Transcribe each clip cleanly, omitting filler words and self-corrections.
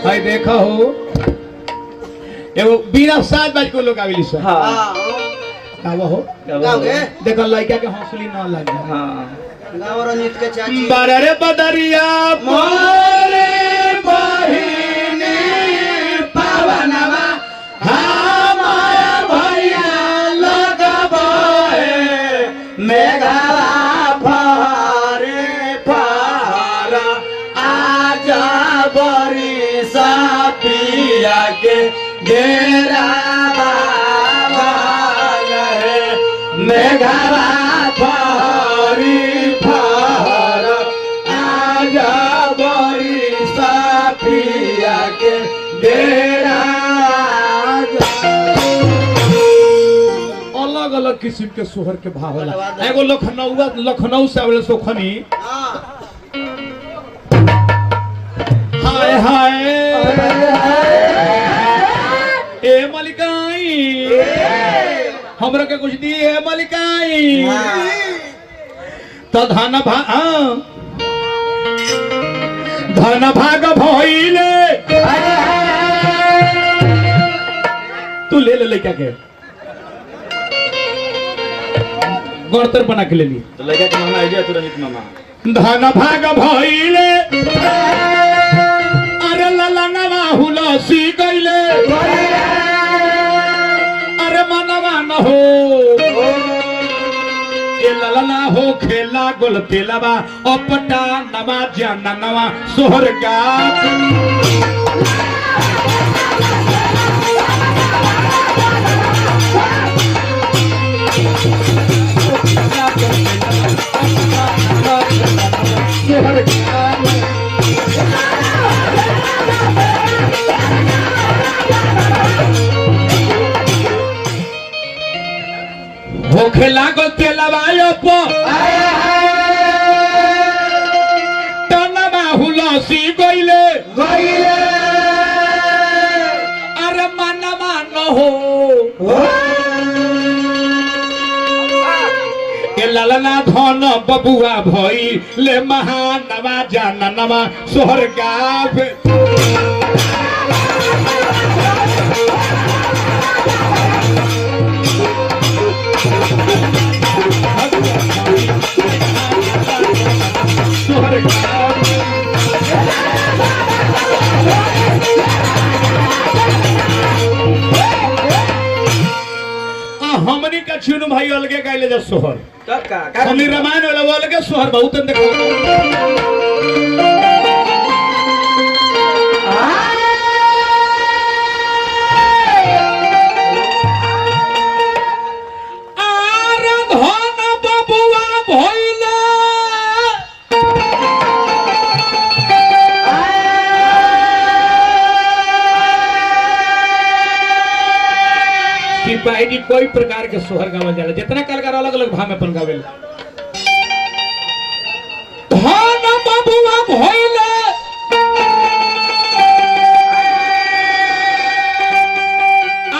हाय देखा हो एगो बिना साज बाज को लोग आविली सर। हां गावा हो गाओगे देखो लड़का के हौसली ना लगे। हां गाँव रनित के चाची बारे बदरिया मोरे बहिनी पावनवा हमारा भैया लगबे मेघवा फरे फर आज बरी सापिया के डेरा मेघवा फरी फर आज बरी सापिया के डेरा। अलग अलग किस्म के सोहर के भाव होला। एगो लखनऊ से आवेला सोखनी हाय हाय ए मलिकाई हमरा के कुछ दिए मलिकाई तो धन भाग भइले तू ले ले क्या के गणतर बना के ले ली तो लड़का के मामा आइडिया तो रंजित मामा धन भाग भइले अरे ललनवा हुलसी गइले अरे मनवा न हो ए ललना हो खेला गोल तेलवा अपटा नवा जाना नवा सोहर गा होखे लागल तेलवायो पो तनवा हुलसी गइले अरे मनवा न हो ए ललना धन बबुआ भई ले महानवा जाना नवा सोहर गावे हमनी का चुनु भाई अलगे गाइले जा सोहर हमनी रामायण वाला वो अलगे सोहर बहुत देखो सिपाही कोई प्रकार के सोहर गावल जाला जितना कलाकार अलग अलग भाव में अपन गावेला धन बबुआ भइले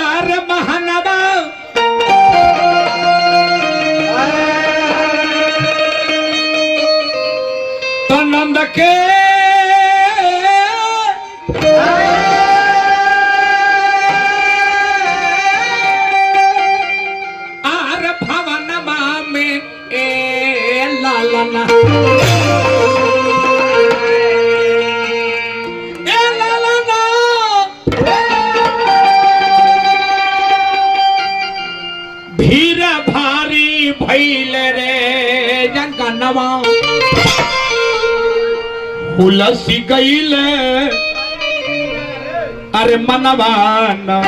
अरे महानवा तो नंद के भीरा भारी भइले रे जंगनवा हुलसी गइले अरे मनवा न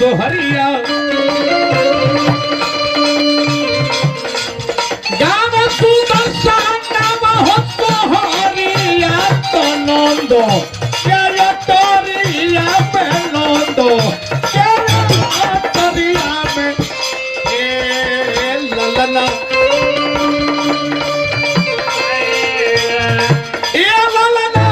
सोहरिया गाव सुदर्शन नाम हो सोहरिया तो नंदो क्या तोरिया में नंदो क्या तोरिया में ए ललना ए ललना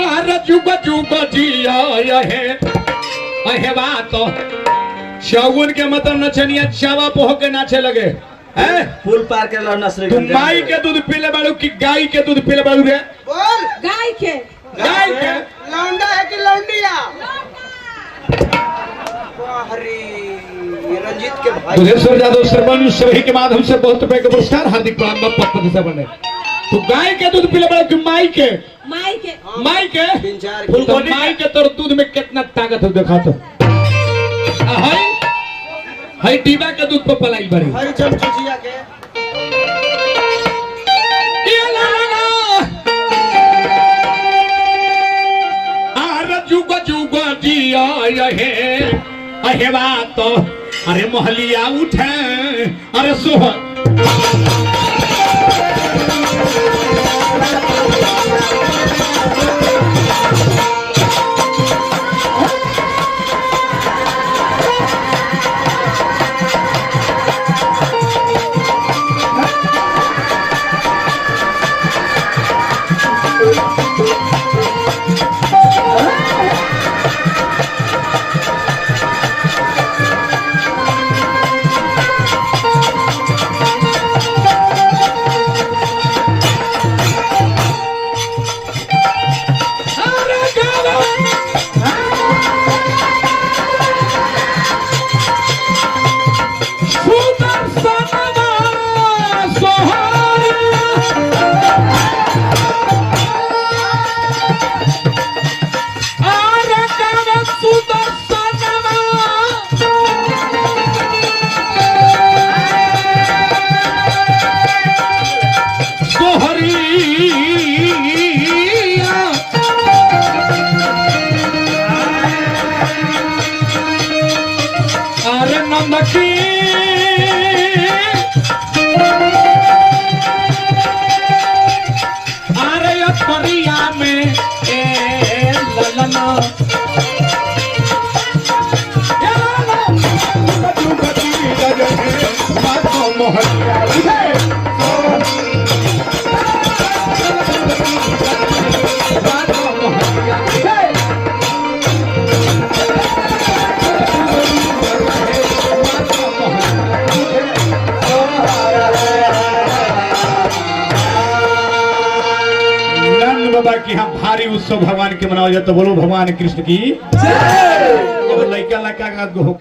आर जुग जुग जिया है बात शगुन के मतलब नचनिया चावा पोह के नाचे लगे हैं पुल पार कर लो नसरे तुम माई के दूध पीले बाड़ू कि गाय के दूध पीले बाड़ू रे बोल गाय के गाय के लौंडा है कि लौंडिया हरी रंजीत के भाई दुधेश्वर यादव श्रवण सभी के माध्यम से बहुत रुपए का पुरस्कार हार्दिक प्रणाम पद से बने तो गाय के दूध पीले बाड़ू कि माई के माई के माई के तीन चार तो माई के तोर दूध में कितना ताकत है देखा तो हाय डिबा के दूध पर पलाई बड़ी हरी चमचुचिया के ये लाला आर जुग जुग जिया है बात अरे मोहलिया उठे अरे सोहर बाबा की हम भारी उत्सव भगवान के मनाओ जाता बोलो भगवान कृष्ण की जय। लड़का लड़का